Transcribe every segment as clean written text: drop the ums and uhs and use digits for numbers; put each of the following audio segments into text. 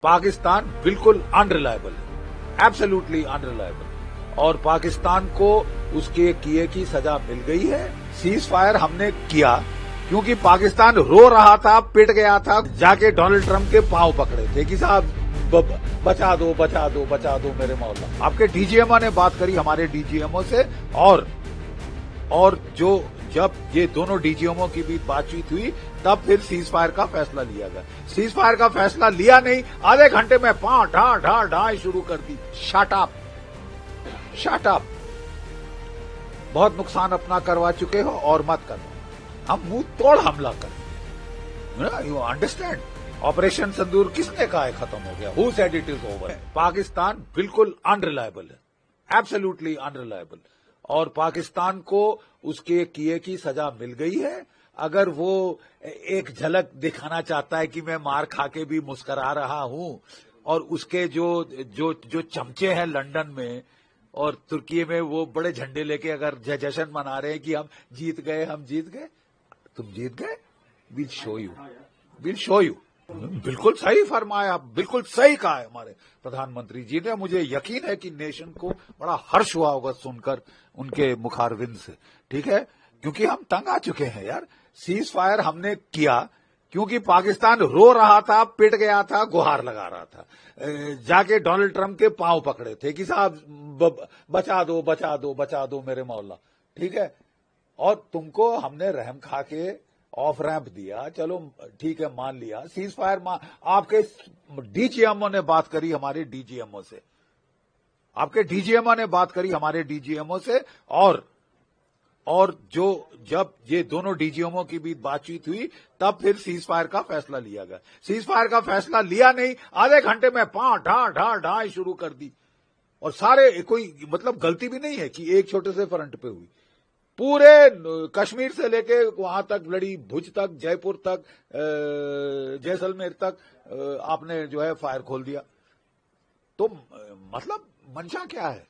पाकिस्तान बिल्कुल अनरिलायबल है, absolutely unreliable. और पाकिस्तान को उसके किए की सजा मिल गई है। सीज फायर हमने किया क्योंकि पाकिस्तान रो रहा था, पिट गया था, जाके डोनाल्ड ट्रंप के पांव पकड़े थे कि साहब बचा दो बचा दो बचा दो मेरे मौला। आपके डीजीएमओ ने बात करी हमारे डीजीएमओ से, और जो जब ये दोनों डीजीएमओ की भी बातचीत हुई तब फिर सीज फायर का फैसला लिया गया। सीज फायर का फैसला लिया नहीं, आधे घंटे में पां ढा ढा ढा शुरू कर दी। Shut up, shut up. बहुत नुकसान अपना करवा चुके हो और मत करो। हम मुंह तोड़ हमला करेंगे। You understand? ऑपरेशन सिंदूर किसने कहा है खत्म हो गया? Who said it is over? Pakistan बिल्कुल अनरिलायबल है, एब्सोल्युटली अनरिलायबल। और पाकिस्तान को उसके किए की सजा मिल गई है। अगर वो एक झलक दिखाना चाहता है कि मैं मार खा के भी मुस्करा रहा हूं, और उसके जो चमचे हैं लंदन में और तुर्की में, वो बड़े झंडे लेके अगर जश्न मना रहे हैं कि हम जीत गए, हम जीत गए, तुम जीत गए, will show you, will show you. बिल्कुल सही फरमाया, बिल्कुल सही कहा है हमारे प्रधानमंत्री जी ने। मुझे यकीन है कि नेशन को बड़ा हर्ष हुआ होगा सुनकर उनके मुखारविंद से, ठीक है? क्योंकि हम तंग आ चुके हैं यार। सीज फायर हमने किया क्योंकि पाकिस्तान रो रहा था, पिट गया था, गुहार लगा रहा था, जाके डोनाल्ड ट्रंप के पांव पकड़े थे कि साहब बचा दो बचा दो बचा दो मेरे मौला, ठीक है? और तुमको हमने रहम खा के ऑफ रैंप दिया, चलो ठीक है, मान लिया। सीज फायर आपके डीजीएमओ ने बात करी हमारे डीजीएमओ से, आपके डीजीएमओ ने बात करी हमारे डीजीएमओ से, और जब ये दोनों डीजीएमओ की भी बातचीत हुई तब फिर सीज फायर का फैसला लिया गया। सीज फायर का फैसला लिया नहीं, आधे घंटे में पां ढा ढा ढा शुरू कर दी। और सारे, कोई मतलब गलती भी नहीं है कि एक छोटे से फ्रंट पे हुई। पूरे कश्मीर से लेके वहां तक लड़ी, भुज तक, जयपुर तक, जैसलमेर तक आपने जो है फायर खोल दिया। तो मतलब मंशा क्या है?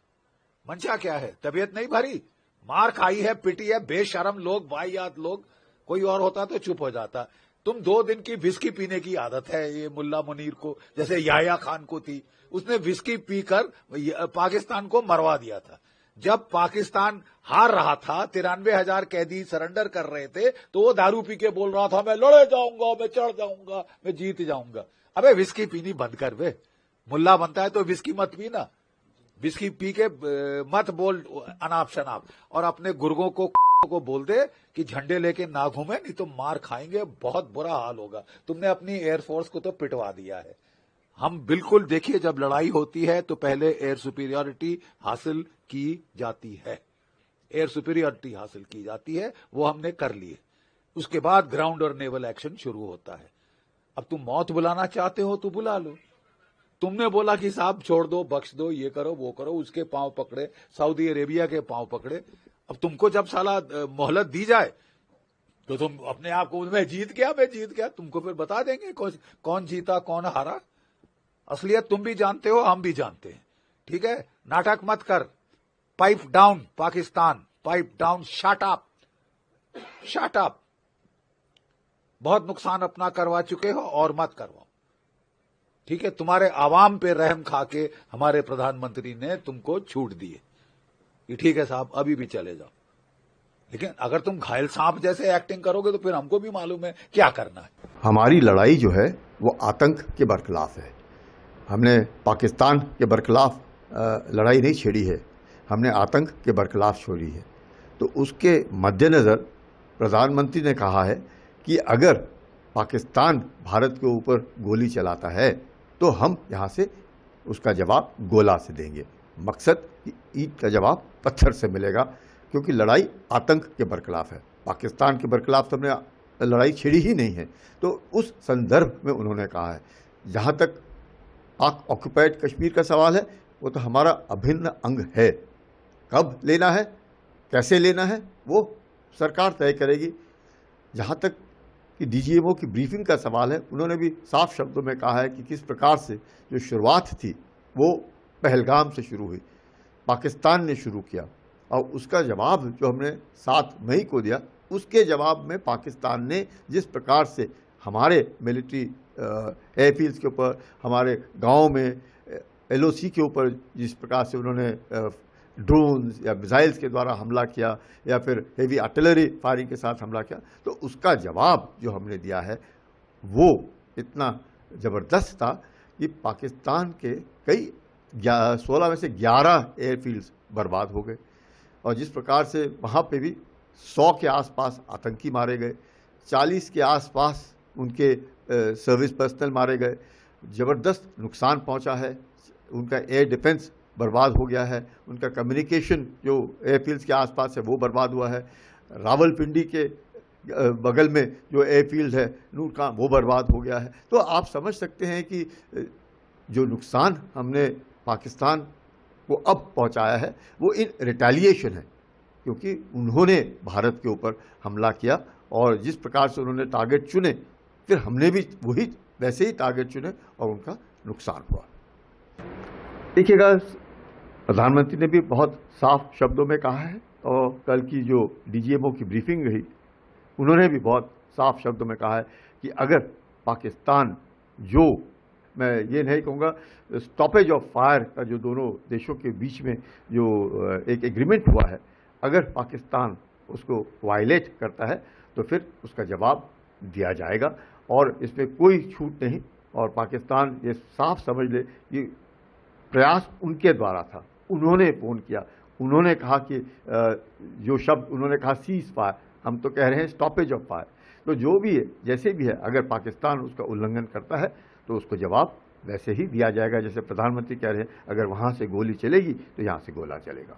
मंशा क्या है? तबीयत नहीं भरी, मार खाई है, पिटी है, बेशरम लोग, वाहियात लोग। कोई और होता तो चुप हो जाता। तुम 2 दिन की विस्की पीने की आदत है ये मुल्ला मुनीर को, जैसे याह्या खान को थी। उसने विस्की पीकर पाकिस्तान को मरवा दिया था। जब पाकिस्तान हार रहा था, 93,000 कैदी सरेंडर कर रहे थे, तो वो दारू पी के बोल रहा था मैं लड़े जाऊंगा, मैं चढ़ जाऊंगा, मैं जीत जाऊंगा। अबे विस्की पीनी बंद कर बे। मुल्ला बनता है तो विस्की मत पीना, विस्की पी के मत बोल अनाप शनाप। और अपने गुर्गों को बोल दे कि झंडे लेके ना घूमे, नहीं तो मार खाएंगे, बहुत बुरा हाल होगा। तुमने अपनी एयरफोर्स को तो पिटवा दिया है। हम बिल्कुल, देखिए, जब लड़ाई होती है तो पहले एयर सुपीरियरिटी हासिल की जाती है, एयर सुपीरियरिटी हासिल की जाती है, वो हमने कर ली है। उसके बाद ग्राउंड और नेवल एक्शन शुरू होता है। अब तुम मौत बुलाना चाहते हो तो बुला लो। तुमने बोला कि साहब छोड़ दो, बख्श दो, ये करो वो करो, उसके पांव पकड़े, सऊदी अरेबिया के पांव पकड़े। अब तुमको जब साला मोहलत दी जाए तो तुम अपने आप को मैं जीत गया, मैं जीत गया, तुमको फिर बता देंगे कौन जीता कौन हारा। असलियत तुम भी जानते हो, हम भी जानते हैं, ठीक है? नाटक मत कर। Pipe down Pakistan, pipe down, shut up, shut up. बहुत नुकसान अपना करवा चुके हो और मत करवाओ, ठीक है? तुम्हारे आवाम पे रहम खा के हमारे प्रधानमंत्री ने तुमको छूट दी है कि ठीक है साहब अभी भी चले जाओ। लेकिन अगर तुम घायल सांप जैसे एक्टिंग करोगे तो फिर हमको भी मालूम है क्या करना है। हमारी लड़ाई जो है वो आतंक के बरखिलाफ है। हमने पाकिस्तान के बरखिलाफ लड़ाई नहीं छेड़ी है, हमने आतंक के बरखिलाफ छोड़ी है। तो उसके मद्देनज़र प्रधानमंत्री ने कहा है कि अगर पाकिस्तान भारत के ऊपर गोली चलाता है तो हम यहाँ से उसका जवाब गोला से देंगे। मकसद ईंट का जवाब पत्थर से मिलेगा, क्योंकि लड़ाई आतंक के बरखिलाफ है। पाकिस्तान के बरखिलाफ तो हमने लड़ाई छिड़ी ही नहीं है। तो उस संदर्भ में उन्होंने कहा है, जहाँ तक पाक ऑक्युपाइड कश्मीर का सवाल है, वो तो हमारा अभिन्न अंग है। कब लेना है, कैसे लेना है, वो सरकार तय करेगी। जहाँ तक कि डीजीएमओ की ब्रीफिंग का सवाल है, उन्होंने भी साफ शब्दों में कहा है कि किस प्रकार से जो शुरुआत थी वो पहलगाम से शुरू हुई, पाकिस्तान ने शुरू किया, और उसका जवाब जो हमने 7 मई को दिया, उसके जवाब में पाकिस्तान ने जिस प्रकार से हमारे मिलिट्री एयरफील्ड्स के ऊपर, हमारे गाँव में LOC के ऊपर जिस प्रकार से उन्होंने ड्रोन्स या मिसाइल्स के द्वारा हमला किया या फिर हेवी आर्टिलरी फायरिंग के साथ हमला किया, तो उसका जवाब जो हमने दिया है वो इतना ज़बरदस्त था कि पाकिस्तान के कई 16 में से 11 एयरफील्ड्स बर्बाद हो गए। और जिस प्रकार से वहाँ पे भी 100 के आसपास आतंकी मारे गए, 40 के आसपास उनके सर्विस पर्सनल मारे गए, ज़बरदस्त नुकसान पहुँचा है, उनका एयर डिफेंस बर्बाद हो गया है, उनका कम्युनिकेशन जो एयरफील्ड्स के आसपास है वो बर्बाद हुआ है, रावलपिंडी के बगल में जो एयरफील्ड है नूर खान वो बर्बाद हो गया है। तो आप समझ सकते हैं कि जो नुकसान हमने पाकिस्तान को अब पहुंचाया है वो इन रिटेलिएशन है, क्योंकि उन्होंने भारत के ऊपर हमला किया और जिस प्रकार से उन्होंने टारगेट चुने फिर हमने भी वही वैसे ही टारगेट चुने और उनका नुकसान हुआ। देखिएगा, प्रधानमंत्री ने भी बहुत साफ शब्दों में कहा है और कल की जो DGMO की ब्रीफिंग रही उन्होंने भी बहुत साफ शब्दों में कहा है कि अगर पाकिस्तान जो, मैं ये नहीं कहूँगा स्टॉपेज ऑफ फायर का जो दोनों देशों के बीच में जो एक एग्रीमेंट हुआ है, अगर पाकिस्तान उसको वायलेट करता है तो फिर उसका जवाब दिया जाएगा और इसमें कोई छूट नहीं। और पाकिस्तान ये साफ समझ ले कि प्रयास उनके द्वारा था, उन्होंने फ़ोन किया, उन्होंने कहा कि जो शब्द उन्होंने कहा सीज फायर, हम तो कह रहे हैं स्टॉपेज ऑफ फायर। तो जो भी है, जैसे भी है, अगर पाकिस्तान उसका उल्लंघन करता है तो उसको जवाब वैसे ही दिया जाएगा जैसे प्रधानमंत्री कह रहे हैं, अगर वहाँ से गोली चलेगी तो यहाँ से गोला चलेगा।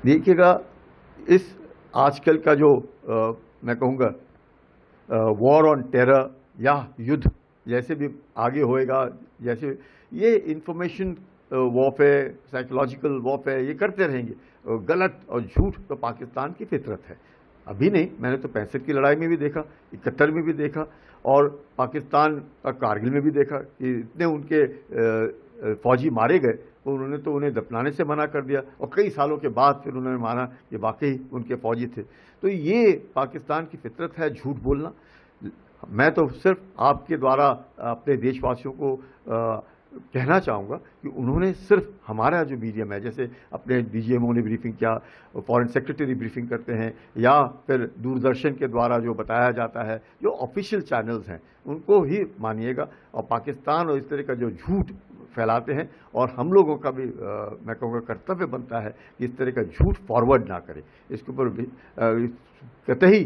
देखिएगा, इस आजकल का जो मैं कहूँगा वॉर ऑन टेरर या युद्ध जैसे भी आगे होएगा, जैसे ये इंफॉर्मेशन वॉरफेयर, साइकोलॉजिकल वॉरफेयर ये करते रहेंगे, गलत और झूठ तो पाकिस्तान की फितरत है। अभी नहीं, मैंने तो 65 की लड़ाई में भी देखा, 71 में भी देखा और पाकिस्तान का कारगिल में भी देखा कि इतने उनके फौजी मारे गए, उन्होंने तो उन्हें दफनाने से मना कर दिया और कई सालों के बाद फिर उन्होंने माना कि वाकई उनके फौजी थे। तो ये पाकिस्तान की फितरत है झूठ बोलना। मैं तो सिर्फ आपके द्वारा अपने देशवासियों को कहना चाहूँगा कि उन्होंने सिर्फ हमारा जो मीडियम है, जैसे अपने DGMO ने ब्रीफिंग किया, फॉरेन सेक्रेटरी ब्रीफिंग करते हैं या फिर दूरदर्शन के द्वारा जो बताया जाता है, जो ऑफिशियल चैनल्स हैं उनको ही मानिएगा और पाकिस्तान और इस तरह का जो झूठ फैलाते हैं और हम लोगों का भी मैं कहूँगा कर्तव्य बनता है कि इस तरह का झूठ फॉरवर्ड ना करें, इसके ऊपर कतई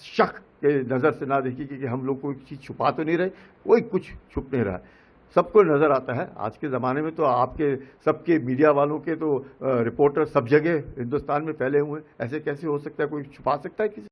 शक के नज़र से ना देखिए कि हम लोग कोई चीज़ छुपा तो नहीं रहे, कोई कुछ छुप नहीं रहा है, सबको नज़र आता है। आज के ज़माने में तो आपके सबके मीडिया वालों के तो रिपोर्टर सब जगह हिंदुस्तान में फैले हुए हैं, ऐसे कैसे हो सकता है, कोई छुपा सकता है किसी